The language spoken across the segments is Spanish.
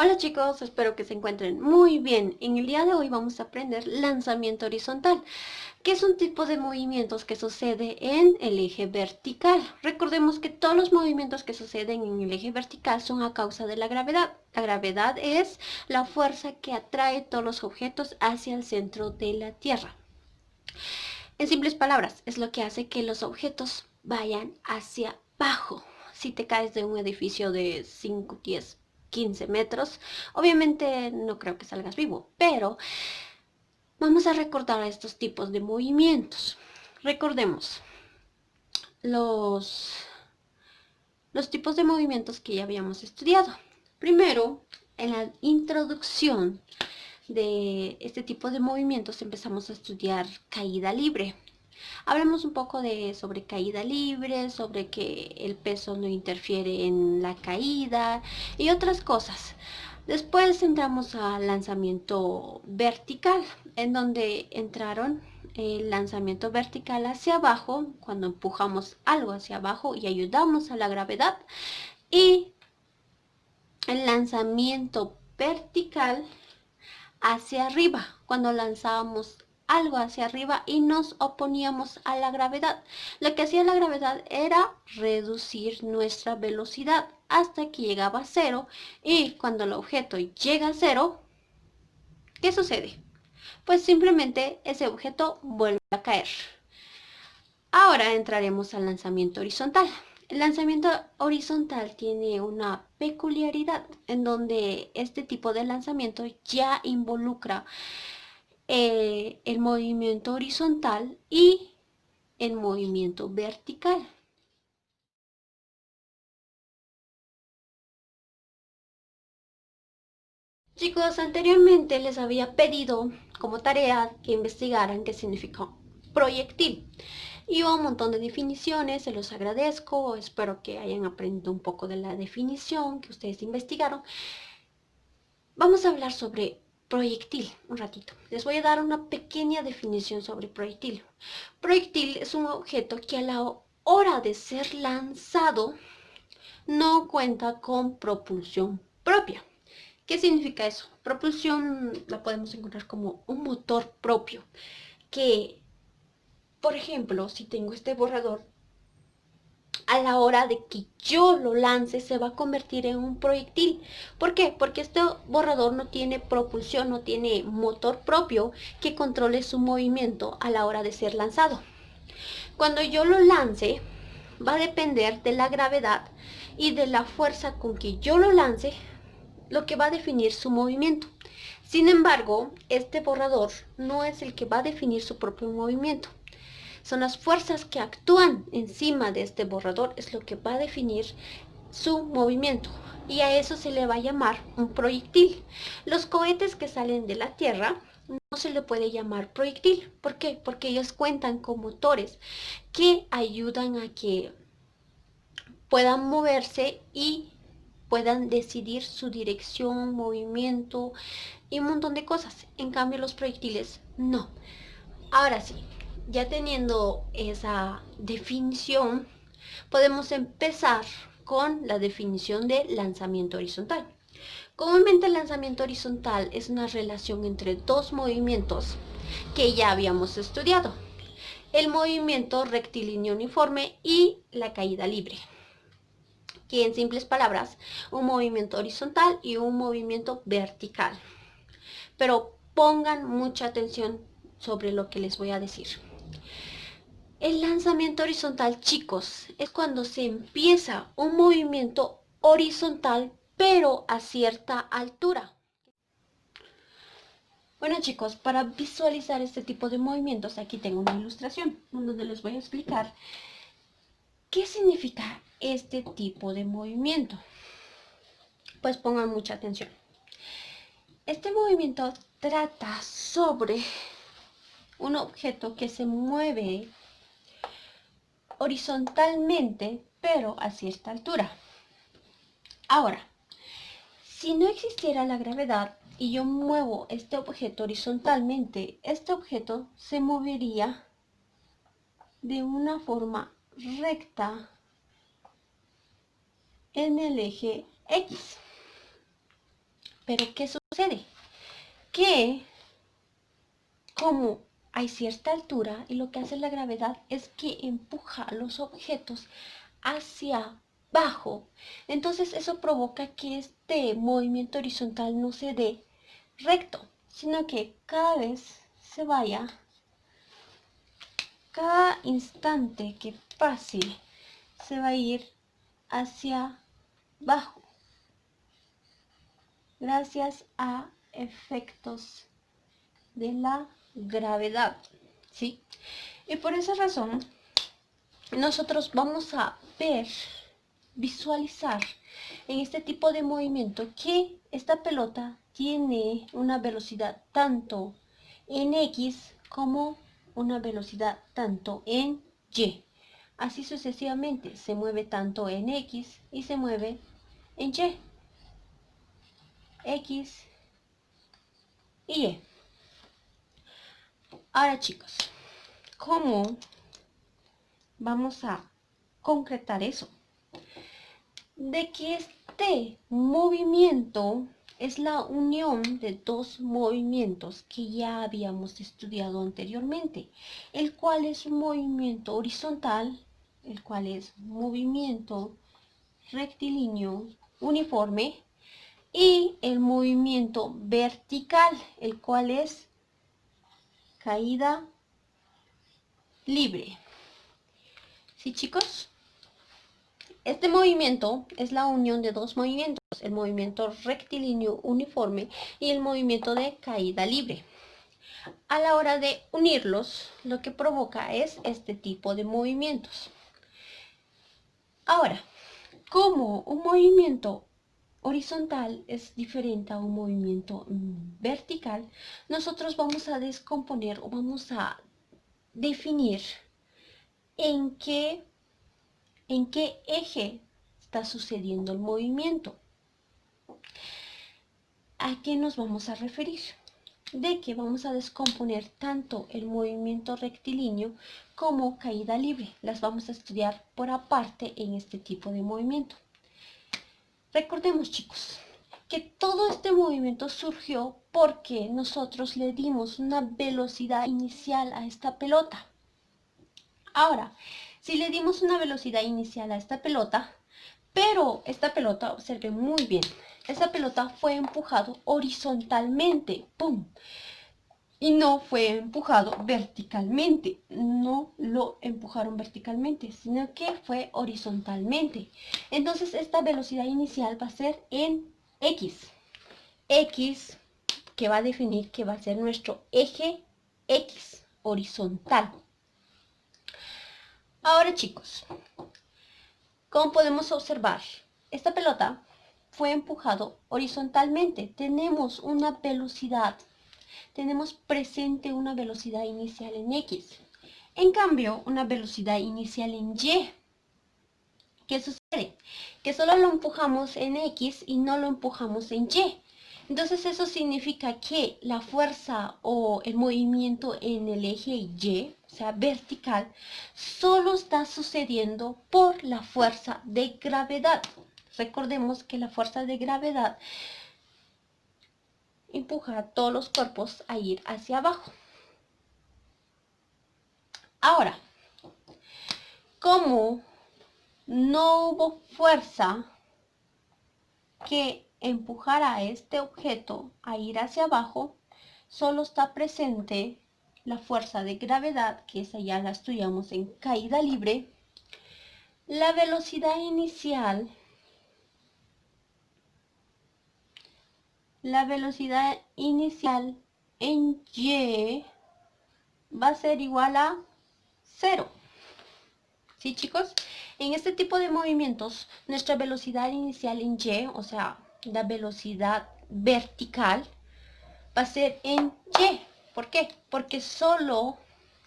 Hola chicos, espero que se encuentren muy bien. En el día de hoy vamos a aprender lanzamiento horizontal, que es un tipo de movimientos que sucede en el eje vertical. Recordemos que todos los movimientos que suceden en el eje vertical son a causa de la gravedad. La gravedad es la fuerza que atrae todos los objetos hacia el centro de la Tierra. En simples palabras, es lo que hace que los objetos vayan hacia abajo. Si te caes de un edificio de 5, 10, 15 metros, obviamente no creo que salgas vivo, pero vamos a recordar estos tipos de movimientos. Recordemos los, los tipos de movimientos que ya habíamos estudiado. Primero, en la introducción de este tipo de movimientos empezamos a estudiar caída libre. Hablemos un poco sobre caída libre, sobre que el peso no interfiere en la caída y otras cosas. Después entramos al lanzamiento vertical, en donde entraron el lanzamiento vertical hacia abajo, cuando empujamos algo hacia abajo y ayudamos a la gravedad, y el lanzamiento vertical hacia arriba, cuando lanzábamos algo hacia arriba y nos oponíamos a la gravedad. Lo que hacía la gravedad era reducir nuestra velocidad hasta que llegaba a cero, y cuando el objeto llega a cero, ¿qué sucede? Pues simplemente ese objeto vuelve a caer. Ahora entraremos al lanzamiento horizontal. El lanzamiento horizontal tiene una peculiaridad en donde este tipo de lanzamiento ya involucra el movimiento horizontal y el movimiento vertical. Chicos, anteriormente les había pedido como tarea que investigaran qué significa proyectil. Y hubo un montón de definiciones, se los agradezco, espero que hayan aprendido un poco de la definición que ustedes investigaron. Vamos a hablar sobre proyectil un ratito. Les voy a dar una pequeña definición sobre proyectil. Proyectil es un objeto que a la hora de ser lanzado no cuenta con propulsión propia. ¿Qué significa eso? Propulsión la podemos encontrar como un motor propio, que, por ejemplo, si tengo este borrador, a la hora de que yo lo lance se va a convertir en un proyectil. ¿Por qué? Porque este borrador no tiene propulsión, no tiene motor propio que controle su movimiento a la hora de ser lanzado. Cuando yo lo lance, va a depender de la gravedad y de la fuerza con que yo lo lance, lo que va a definir su movimiento. Sin embargo, este borrador no es el que va a definir su propio movimiento. Son las fuerzas que actúan encima de este borrador, es lo que va a definir su movimiento. Y a eso se le va a llamar un proyectil. Los cohetes que salen de la Tierra no se le puede llamar proyectil. ¿Por qué? Porque ellos cuentan con motores que ayudan a que puedan moverse y puedan decidir su dirección, movimiento y un montón de cosas. En cambio, los proyectiles no. Ahora sí, ya teniendo esa definición, podemos empezar con la definición de lanzamiento horizontal. Comúnmente el lanzamiento horizontal es una relación entre dos movimientos que ya habíamos estudiado: el movimiento rectilíneo uniforme y la caída libre, que en simples palabras, un movimiento horizontal y un movimiento vertical. Pero pongan mucha atención sobre lo que les voy a decir. El lanzamiento horizontal, chicos, es cuando se empieza un movimiento horizontal, pero a cierta altura. Bueno chicos, para visualizar este tipo de movimientos, aquí tengo una ilustración donde les voy a explicar qué significa este tipo de movimiento. Pues pongan mucha atención. Este movimiento trata sobre un objeto que se mueve horizontalmente, pero a cierta altura. Ahora, si no existiera la gravedad y yo muevo este objeto horizontalmente, este objeto se movería de una forma recta en el eje X. Pero ¿qué sucede? Que como hay cierta altura y lo que hace la gravedad es que empuja los objetos hacia abajo, entonces eso provoca que este movimiento horizontal no se dé recto, sino que cada vez se vaya, cada instante que pase se va a ir hacia abajo, gracias a efectos de la gravedad, ¿sí? Y por esa razón, nosotros vamos a visualizar en este tipo de movimiento que esta pelota tiene una velocidad tanto en X como una velocidad tanto en Y. Así sucesivamente, se mueve tanto en X y se mueve en Y. X y Y. Ahora chicos, ¿cómo vamos a concretar eso? De que este movimiento es la unión de dos movimientos que ya habíamos estudiado anteriormente, el cual es un movimiento horizontal, el cual es movimiento rectilíneo uniforme, y el movimiento vertical, el cual es caída libre. ¿Sí, chicos? Este movimiento es la unión de dos movimientos, el movimiento rectilíneo uniforme y el movimiento de caída libre. A la hora de unirlos, lo que provoca es este tipo de movimientos. Ahora, como un movimiento horizontal es diferente a un movimiento vertical, nosotros vamos a descomponer o vamos a definir en qué eje está sucediendo el movimiento. ¿A qué nos vamos a referir? De que vamos a descomponer tanto el movimiento rectilíneo como caída libre. Las vamos a estudiar por aparte en este tipo de movimiento. Recordemos, chicos, que todo este movimiento surgió porque nosotros le dimos una velocidad inicial a esta pelota. Ahora, si le dimos una velocidad inicial a esta pelota, pero esta pelota, observe muy bien, esa pelota fue empujado horizontalmente, ¡pum! Y no fue empujado verticalmente, no lo empujaron verticalmente, sino que fue horizontalmente. Entonces esta velocidad inicial va a ser en X. X que va a definir que va a ser nuestro eje X horizontal. Ahora chicos, como podemos observar, esta pelota fue empujado horizontalmente. Tenemos presente una velocidad inicial en X. En cambio, una velocidad inicial en Y. ¿Qué sucede? Que solo lo empujamos en X y no lo empujamos en Y. Entonces eso significa que la fuerza o el movimiento en el eje Y, o sea, vertical, solo está sucediendo por la fuerza de gravedad. Recordemos que la fuerza de gravedad empuja a todos los cuerpos a ir hacia abajo. Ahora, como no hubo fuerza que empujara a este objeto a ir hacia abajo, solo está presente la fuerza de gravedad, que esa ya la estudiamos en caída libre. La velocidad inicial, en Y va a ser igual a 0. ¿Sí, chicos? En este tipo de movimientos, nuestra velocidad inicial en Y, o sea, la velocidad vertical, va a ser en Y. ¿Por qué? Porque solo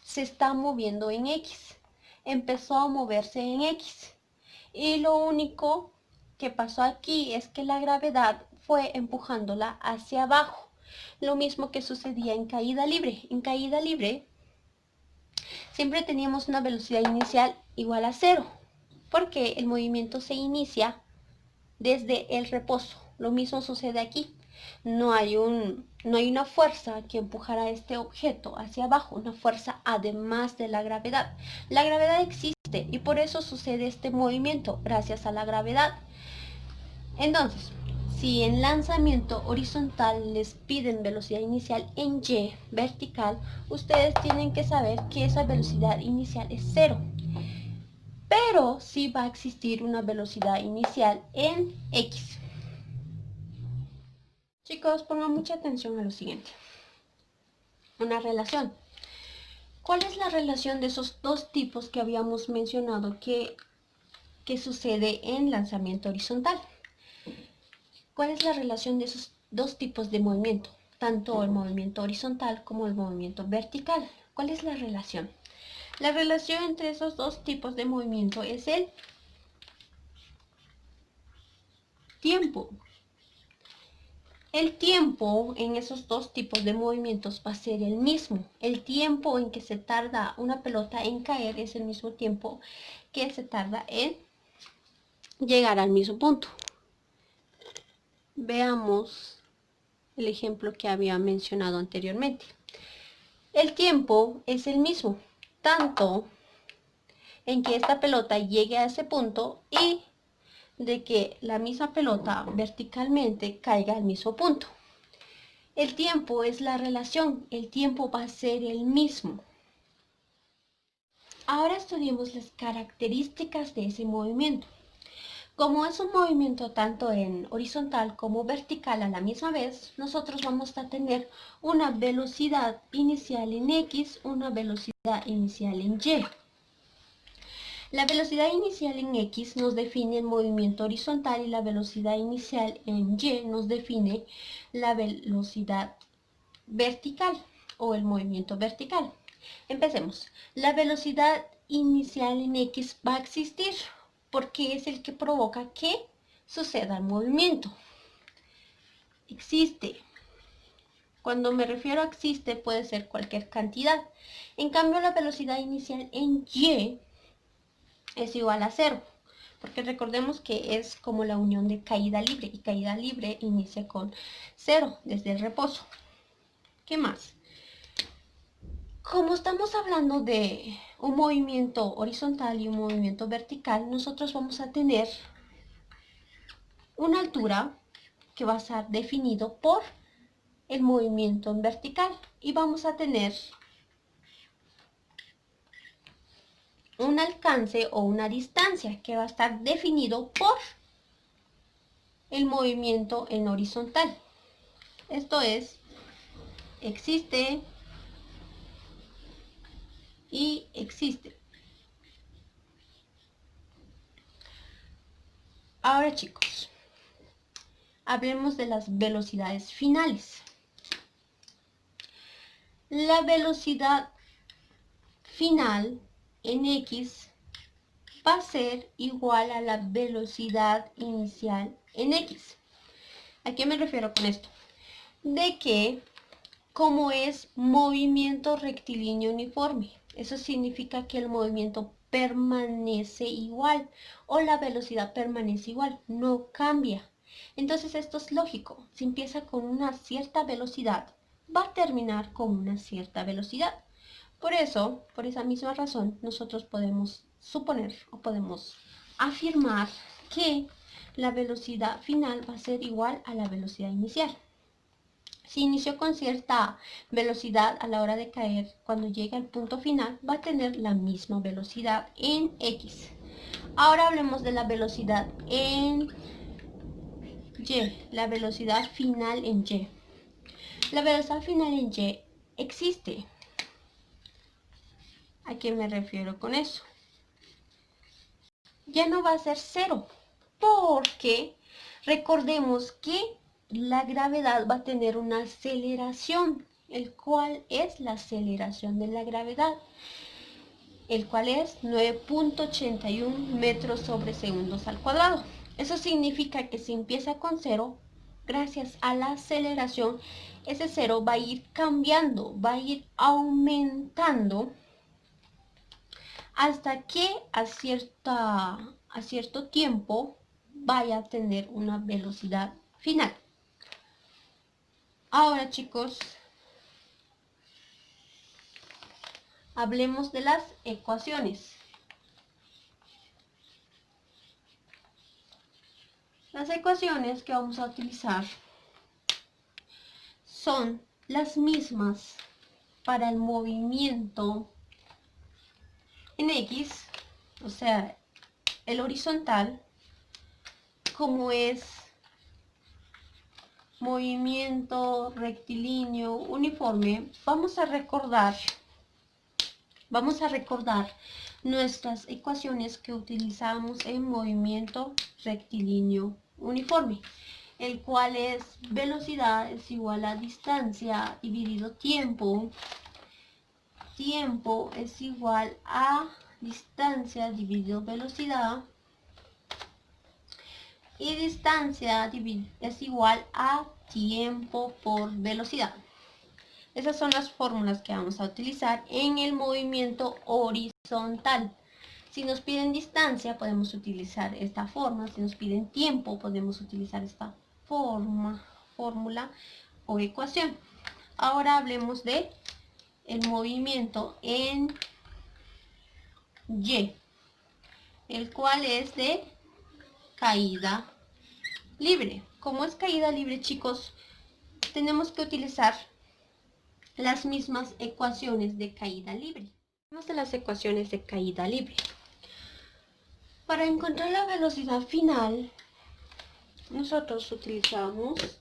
se está moviendo en X. Empezó a moverse en X. Y lo único que pasó aquí es que la gravedad fue empujándola hacia abajo. Lo mismo que sucedía en caída libre. En caída libre siempre teníamos una velocidad inicial igual a 0, porque el movimiento se inicia desde el reposo. Lo mismo sucede aquí. No hay una fuerza que empujará este objeto hacia abajo, una fuerza además de la gravedad. La gravedad existe y por eso sucede este movimiento, gracias a la gravedad. Entonces, si en lanzamiento horizontal les piden velocidad inicial en Y vertical, ustedes tienen que saber que esa velocidad inicial es 0. Pero sí va a existir una velocidad inicial en X. Chicos, pongan mucha atención a lo siguiente. Una relación. ¿Cuál es la relación de esos dos tipos que habíamos mencionado que sucede en lanzamiento horizontal? ¿Cuál es la relación de esos dos tipos de movimiento? Tanto el movimiento horizontal como el movimiento vertical. ¿Cuál es la relación? La relación entre esos dos tipos de movimiento es el tiempo. El tiempo en esos dos tipos de movimientos va a ser el mismo. El tiempo en que se tarda una pelota en caer es el mismo tiempo que se tarda en llegar al mismo punto. Veamos el ejemplo que había mencionado anteriormente. El tiempo es el mismo, tanto en que esta pelota llegue a ese punto y de que la misma pelota verticalmente caiga al mismo punto. El tiempo es la relación, el tiempo va a ser el mismo. Ahora estudiemos las características de ese movimiento. Como es un movimiento tanto en horizontal como vertical a la misma vez, nosotros vamos a tener una velocidad inicial en X, una velocidad inicial en Y. La velocidad inicial en X nos define el movimiento horizontal y la velocidad inicial en Y nos define la velocidad vertical o el movimiento vertical. Empecemos. La velocidad inicial en X va a existir porque es el que provoca que suceda el movimiento. Existe. Cuando me refiero a existe puede ser cualquier cantidad. En cambio la velocidad inicial en Y es igual a 0. Porque recordemos que es como la unión de caída libre y caída libre inicia con 0 desde el reposo. ¿Qué más? Como estamos hablando de un movimiento horizontal y un movimiento vertical, nosotros vamos a tener una altura que va a ser definido por el movimiento en vertical y vamos a tener un alcance o una distancia que va a estar definido por el movimiento en horizontal. Esto es, existe y existe. Ahora chicos, hablemos de las velocidades finales. La velocidad final en X va a ser igual a la velocidad inicial en X. ¿A qué me refiero con esto? De que como es movimiento rectilíneo uniforme, eso significa que el movimiento permanece igual o la velocidad permanece igual, no cambia. Entonces esto es lógico, si empieza con una cierta velocidad, va a terminar con una cierta velocidad. Por eso, por esa misma razón, nosotros podemos suponer o podemos afirmar que la velocidad final va a ser igual a la velocidad inicial. Si inició con cierta velocidad a la hora de caer, cuando llega al punto final va a tener la misma velocidad en X. Ahora hablemos de la velocidad en Y, la velocidad final en Y. La velocidad final en Y existe. ¿A qué me refiero con eso? Ya no va a ser 0, porque recordemos que la gravedad va a tener una aceleración, el cual es la aceleración de la gravedad, el cual es 9.81 metros sobre segundos al cuadrado. Eso significa que si empieza con 0, gracias a la aceleración, ese 0 va a ir cambiando, va a ir aumentando hasta que a cierto tiempo vaya a tener una velocidad final. Ahora, chicos, hablemos de las ecuaciones. Las ecuaciones que vamos a utilizar son las mismas para el movimiento en X, o sea, el horizontal, como es movimiento rectilíneo uniforme. Vamos a recordar nuestras ecuaciones que utilizamos en movimiento rectilíneo uniforme, el cual es velocidad es igual a distancia dividido tiempo. Tiempo es igual a distancia dividido velocidad. Y distancia es igual a tiempo por velocidad. Esas son las fórmulas que vamos a utilizar en el movimiento horizontal. Si nos piden distancia, podemos utilizar esta fórmula. Si nos piden tiempo, podemos utilizar esta fórmula o ecuación. Ahora hablemos de el movimiento en Y, el cual es de caída libre. Como es caída libre, chicos, tenemos que utilizar las mismas ecuaciones de caída libre. Vamos a las ecuaciones de caída libre. Para encontrar la velocidad final, nosotros utilizamos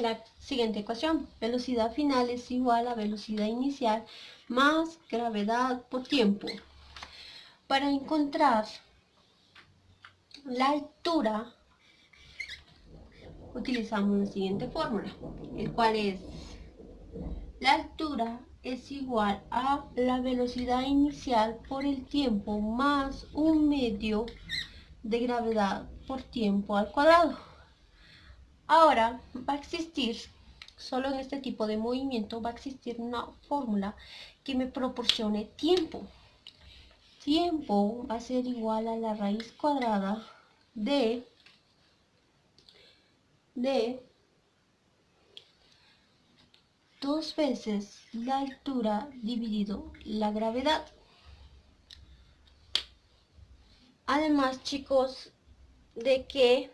la siguiente ecuación. Velocidad final es igual a velocidad inicial más gravedad por tiempo. Para encontrar la altura, utilizamos la siguiente fórmula, el cual es: la altura es igual a la velocidad inicial por el tiempo más un medio de gravedad por tiempo al cuadrado. Ahora va a existir, solo en este tipo de movimiento, va a existir una fórmula que me proporcione tiempo. Tiempo va a ser igual a la raíz cuadrada de 2 veces la altura dividido la gravedad. Además, chicos, de que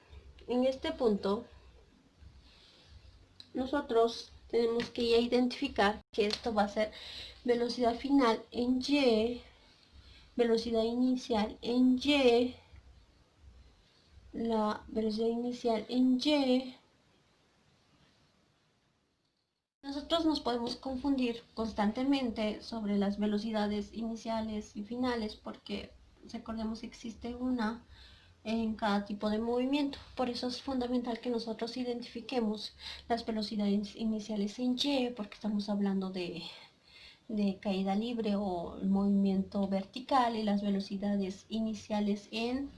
en este punto nosotros tenemos que ya identificar que esto va a ser velocidad final en Y, velocidad inicial en Y, la velocidad inicial en Y. Nosotros nos podemos confundir constantemente sobre las velocidades iniciales y finales porque recordemos que existe una en cada tipo de movimiento. Por eso es fundamental que nosotros identifiquemos las velocidades iniciales en Y, porque estamos hablando de caída libre o movimiento vertical, y las velocidades iniciales en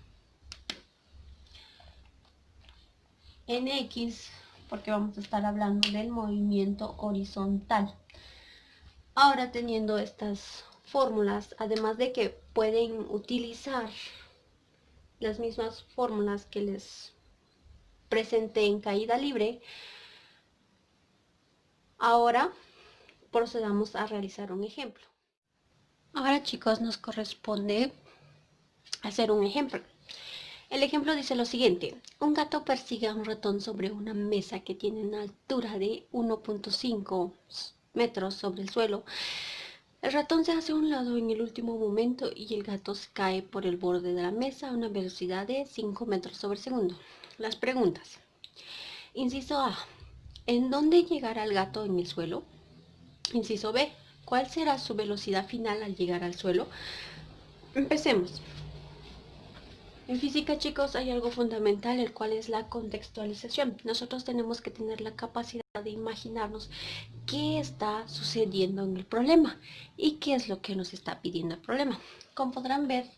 X, porque vamos a estar hablando del movimiento horizontal. Ahora, teniendo estas fórmulas, además de que pueden utilizar las mismas fórmulas que les presenté en caída libre, ahora procedamos a realizar un ejemplo. Ahora, chicos, nos corresponde hacer un ejemplo. El ejemplo dice lo siguiente: un gato persigue a un ratón sobre una mesa que tiene una altura de 1.5 metros sobre el suelo. El ratón se hace a un lado en el último momento y el gato se cae por el borde de la mesa a una velocidad de 5 metros sobre segundo. Las preguntas. Inciso A: ¿en dónde llegará el gato en el suelo? Inciso B: ¿cuál será su velocidad final al llegar al suelo? Empecemos. En física, chicos, hay algo fundamental, el cual es la contextualización. Nosotros tenemos que tener la capacidad de imaginarnos qué está sucediendo en el problema y qué es lo que nos está pidiendo el problema. Como podrán ver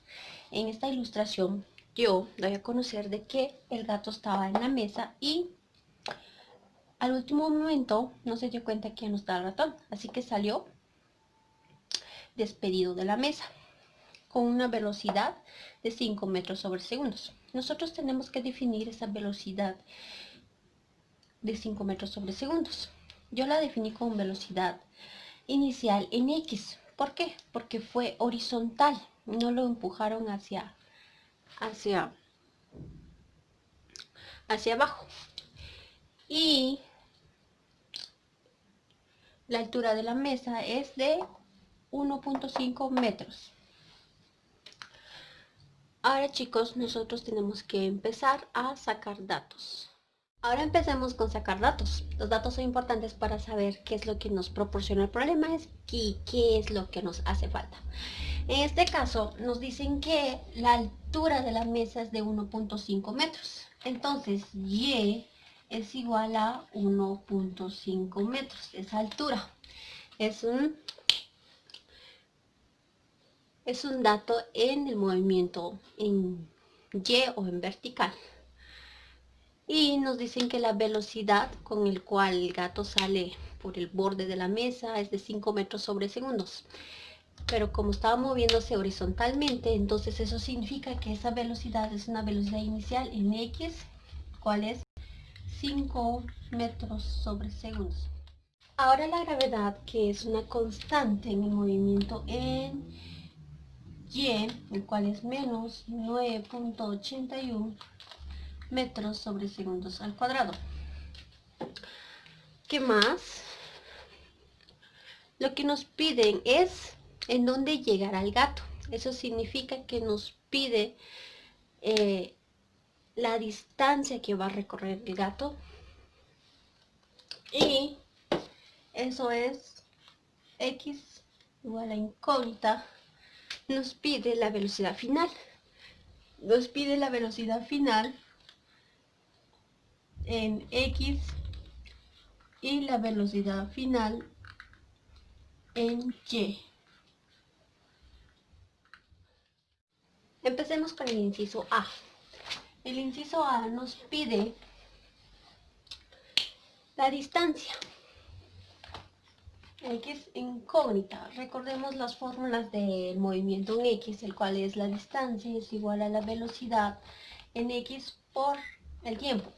en esta ilustración, yo doy a conocer de que el gato estaba en la mesa y al último momento no se dio cuenta que ya no estaba el ratón, así que salió despedido de la mesa con una velocidad de 5 metros sobre segundos. Nosotros tenemos que definir esa velocidad de 5 metros sobre segundos. Yo la definí con velocidad inicial en X. ¿Por qué? Porque fue horizontal, no lo empujaron hacia abajo. Y la altura de la mesa es de 1.5 metros. Ahora, chicos, nosotros tenemos que empezar a sacar datos. Ahora empecemos con sacar datos. Los datos son importantes para saber qué es lo que nos proporciona el problema y qué es lo que nos hace falta. En este caso nos dicen que la altura de la mesa es de 1.5 metros. Entonces Y es igual a 1.5 metros. Esa altura es un dato en el movimiento en Y o en vertical. Y nos dicen que la velocidad con el cual el gato sale por el borde de la mesa es de 5 metros sobre segundos. Pero como estaba moviéndose horizontalmente, entonces eso significa que esa velocidad es una velocidad inicial en X, ¿cuál es? 5 metros sobre segundos. Ahora la gravedad, que es una constante en el movimiento en Y, el cual es menos 9.81 metros sobre segundos al cuadrado. ¿Qué más? Lo que nos piden es en dónde llegará el gato. Eso significa que nos pide la distancia que va a recorrer el gato. Y eso es X igual a incógnita. Nos pide la velocidad final. Nos pide la velocidad final en X y la velocidad final en Y. Empecemos con el inciso A. El inciso A nos pide la distancia. X incógnita. Recordemos las fórmulas del movimiento en X, el cual es la distancia es igual a la velocidad en X por el tiempo.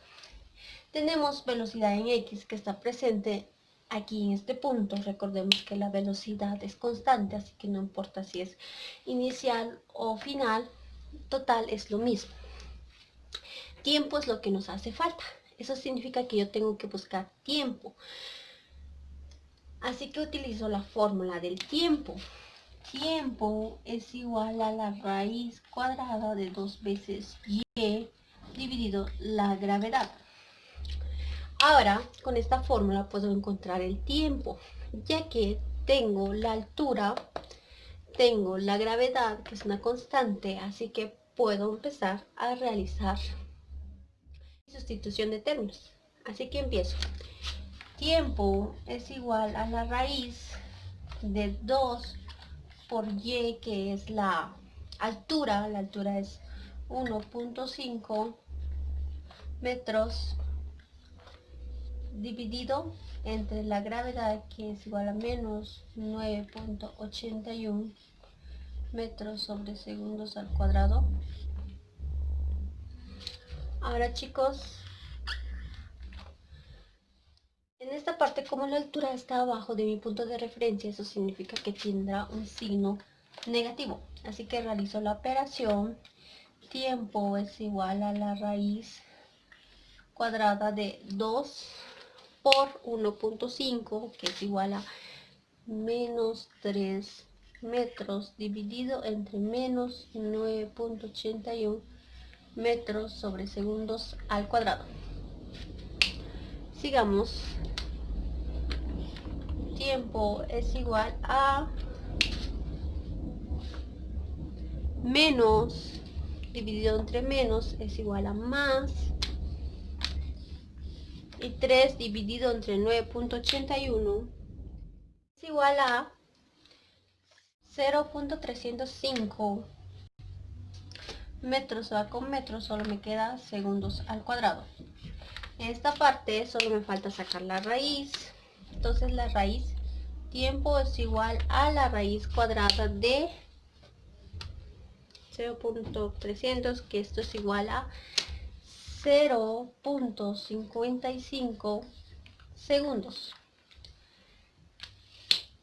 Tenemos velocidad en X que está presente aquí en este punto. Recordemos que la velocidad es constante, así que no importa si es inicial o final, total es lo mismo. Tiempo es lo que nos hace falta. Eso significa que yo tengo que buscar tiempo. Así que utilizo la fórmula del tiempo. Tiempo es igual a la raíz cuadrada de 2 veces Y dividido la gravedad. Ahora, con esta fórmula puedo encontrar el tiempo, ya que tengo la altura, tengo la gravedad, que es una constante, así que puedo empezar a realizar sustitución de términos. Así que empiezo. Tiempo es igual a la raíz de 2 por Y, que es la altura es 1.5 metros dividido entre la gravedad, que es igual a menos 9.81 metros sobre segundos al cuadrado. Ahora, chicos, en esta parte, como la altura está abajo de mi punto de referencia, eso significa que tendrá un signo negativo. Así que realizo la operación. Tiempo es igual a la raíz cuadrada de 2 por 1.5, que es igual a menos 3 metros dividido entre menos 9.81 metros sobre segundos al cuadrado. Sigamos. Tiempo es igual a menos dividido entre menos es igual a más, y 3 dividido entre 9.81 es igual a 0.305 metros. Va con metros, solo me queda segundos al cuadrado. En esta parte solo me falta sacar la raíz. Entonces la raíz, tiempo es igual a la raíz cuadrada de 0.300, que esto es igual a 0.55 segundos.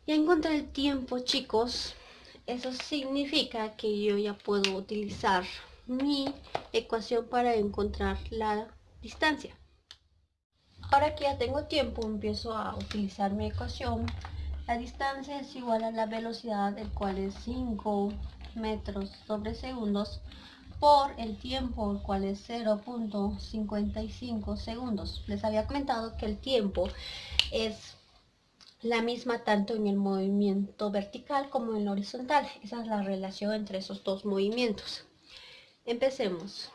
Ya encontré el tiempo, chicos. Eso significa que yo ya puedo utilizar mi ecuación para encontrar la distancia. Ahora que ya tengo tiempo, empiezo a utilizar mi ecuación. La distancia es igual a la velocidad, el cual es 5 metros sobre segundos, por el tiempo, el cual es 0.55 segundos. Les había comentado que el tiempo es la misma tanto en el movimiento vertical como en el horizontal. Esa es la relación entre esos dos movimientos. Empecemos.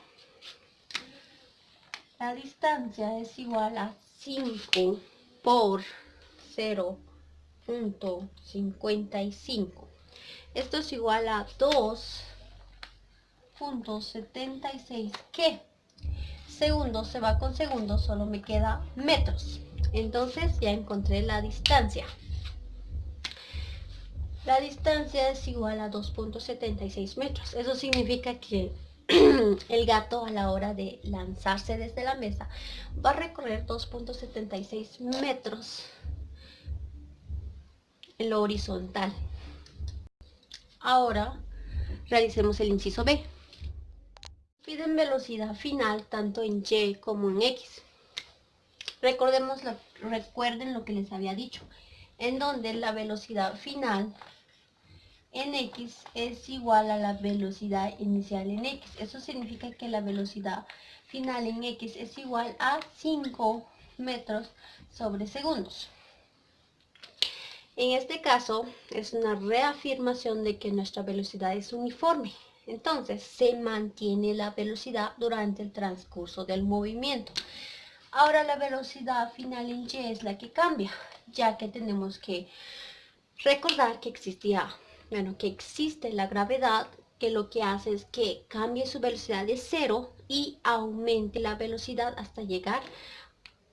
La distancia es igual a 5 por 0.55. Esto es igual a 2.76, que segundos se va con segundos, solo me queda metros. Entonces ya encontré la distancia. La distancia es igual a 2.76 metros. Eso significa que el gato, a la hora de lanzarse desde la mesa, va a recorrer 2.76 metros en lo horizontal. Ahora realicemos el inciso B. Piden velocidad final tanto en Y como en X. Recuerden lo que les había dicho, en donde la velocidad final en X es igual a la velocidad inicial en X. Eso significa que la velocidad final en X es igual a 5 metros sobre segundos. En este caso es una reafirmación de que nuestra velocidad es uniforme. Entonces se mantiene la velocidad durante el transcurso del movimiento. Ahora la velocidad final en Y es la que cambia, ya que tenemos que recordar que existe la gravedad, que lo que hace es que cambie su velocidad de 0 y aumente la velocidad hasta llegar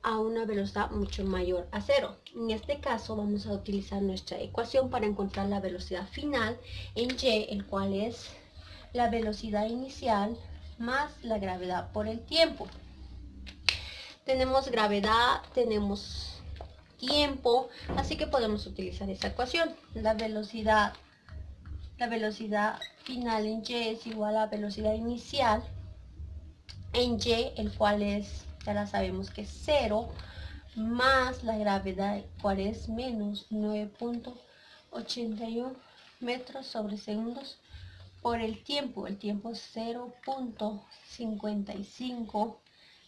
a una velocidad mucho mayor a 0. En este caso vamos a utilizar nuestra ecuación para encontrar la velocidad final en Y, el cual es la velocidad inicial más la gravedad por el tiempo. Tenemos gravedad, tenemos tiempo, así que podemos utilizar esa ecuación. La velocidad final en Y es igual a la velocidad inicial en Y, el cual es, ya la sabemos que es 0, más la gravedad, el cual es menos 9.81 metros sobre segundos por el tiempo. El tiempo es 0.55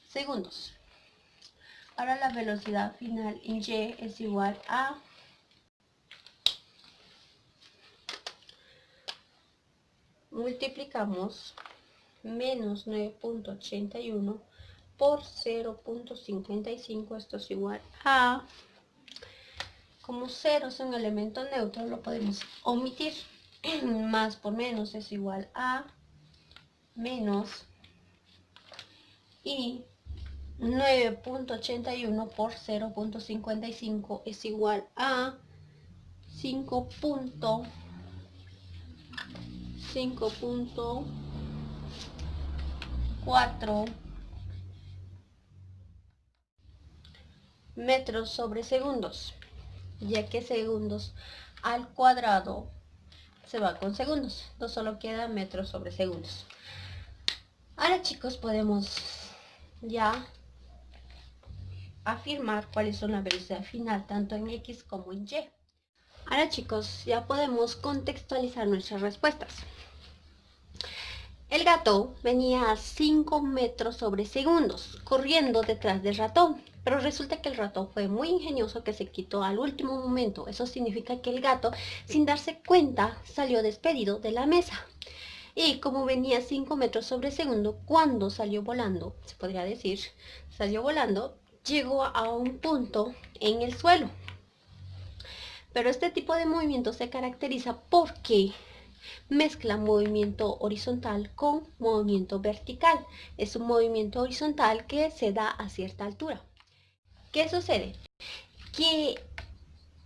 segundos. Ahora la velocidad final en Y es igual a multiplicamos menos 9.81 por 0.55. Esto es igual a, como 0 es un elemento neutro, lo podemos omitir. Más por menos es igual a menos, y 9.81 por 0.55 es igual a 5.4 metros sobre segundos, ya que segundos al cuadrado se va con segundos, no solo queda metros sobre segundos. Ahora, chicos, podemos ya afirmar cuáles son la velocidad final tanto en X como en Y. Ahora, chicos, ya podemos contextualizar nuestras respuestas. El gato venía a 5 metros sobre segundos corriendo detrás del ratón, pero resulta que el ratón fue muy ingenioso, que se quitó al último momento. Eso significa que el gato, sin darse cuenta, salió despedido de la mesa. Y como venía a 5 metros sobre segundo, cuando salió volando, se podría decir, salió volando, llegó a un punto en el suelo. Pero este tipo de movimiento se caracteriza porque mezcla movimiento horizontal con movimiento vertical. Es un movimiento horizontal que se da a cierta altura. ¿Qué sucede? Que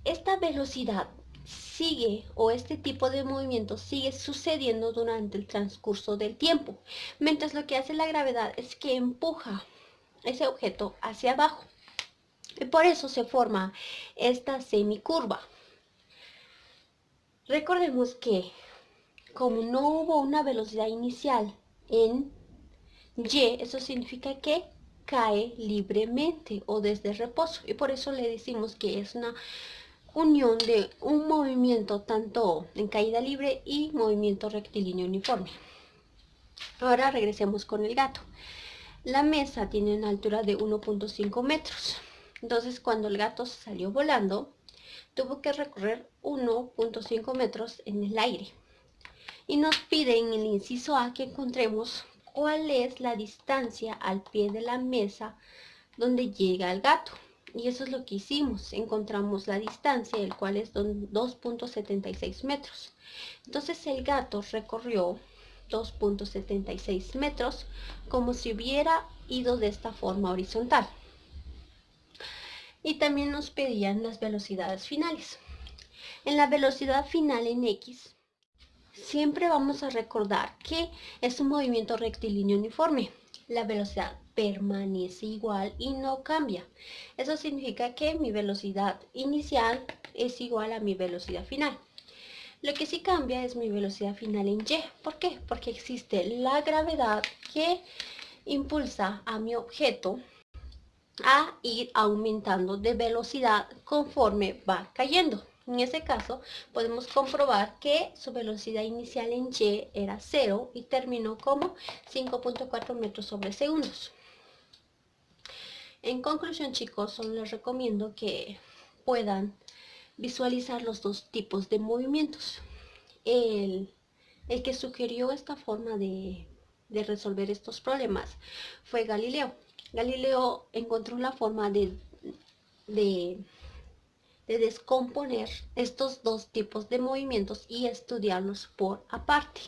esta velocidad sigue, o este tipo de movimiento sigue sucediendo durante el transcurso del tiempo, mientras lo que hace la gravedad es que empuja ese objeto hacia abajo. Y por eso se forma esta semicurva. Recordemos que como no hubo una velocidad inicial en Y, eso significa que cae libremente o desde reposo. Y por eso le decimos que es una unión de un movimiento tanto en caída libre y movimiento rectilíneo uniforme. Ahora regresemos con el gato. La mesa tiene una altura de 1.5 metros. Entonces cuando el gato salió volando, tuvo que recorrer 1.5 metros en el aire. Y nos pide en el inciso A que encontremos cuál es la distancia al pie de la mesa donde llega el gato. Y eso es lo que hicimos. Encontramos la distancia, el cual es 2.76 metros. Entonces el gato recorrió 2.76 metros como si hubiera ido de esta forma horizontal. Y también nos pedían las velocidades finales. En la velocidad final en X, siempre vamos a recordar que es un movimiento rectilíneo uniforme. La velocidad permanece igual y no cambia. Eso significa que mi velocidad inicial es igual a mi velocidad final. Lo que sí cambia es mi velocidad final en Y. ¿Por qué? Porque existe la gravedad que impulsa a mi objeto a ir aumentando de velocidad conforme va cayendo. En ese caso, podemos comprobar que su velocidad inicial en Y era 0 y terminó como 5.4 metros sobre segundos. En conclusión, chicos, solo les recomiendo que puedan visualizar los dos tipos de movimientos. El que sugirió esta forma de resolver estos problemas fue Galileo. Galileo encontró la forma de descomponer estos dos tipos de movimientos y estudiarlos por aparte.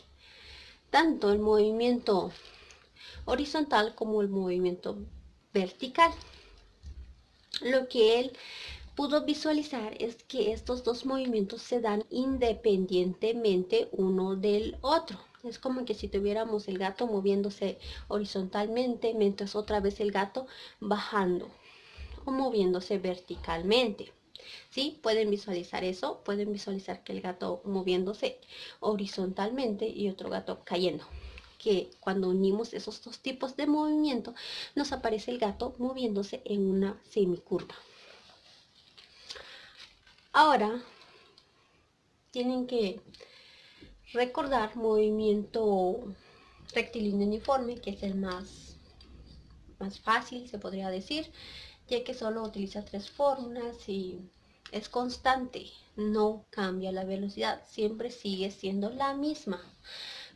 Tanto el movimiento horizontal como el movimiento vertical. Lo que él pudo visualizar es que estos dos movimientos se dan independientemente uno del otro. Es como que si tuviéramos el gato moviéndose horizontalmente, mientras otra vez el gato bajando o moviéndose verticalmente. ¿Sí? Pueden visualizar eso, pueden visualizar que el gato moviéndose horizontalmente y otro gato cayendo. Que cuando unimos esos dos tipos de movimiento, nos aparece el gato moviéndose en una semicurva. Ahora tienen que recordar movimiento rectilíneo uniforme, que es el más fácil, se podría decir, ya que solo utiliza tres fórmulas y es constante, no cambia la velocidad, siempre sigue siendo la misma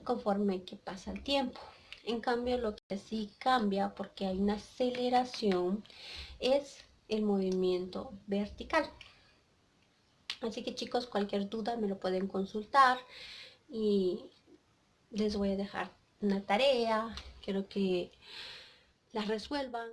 conforme que pasa el tiempo. En cambio, lo que sí cambia porque hay una aceleración es el movimiento vertical. Así que chicos, cualquier duda me lo pueden consultar y les voy a dejar una tarea. Quiero que la resuelvan.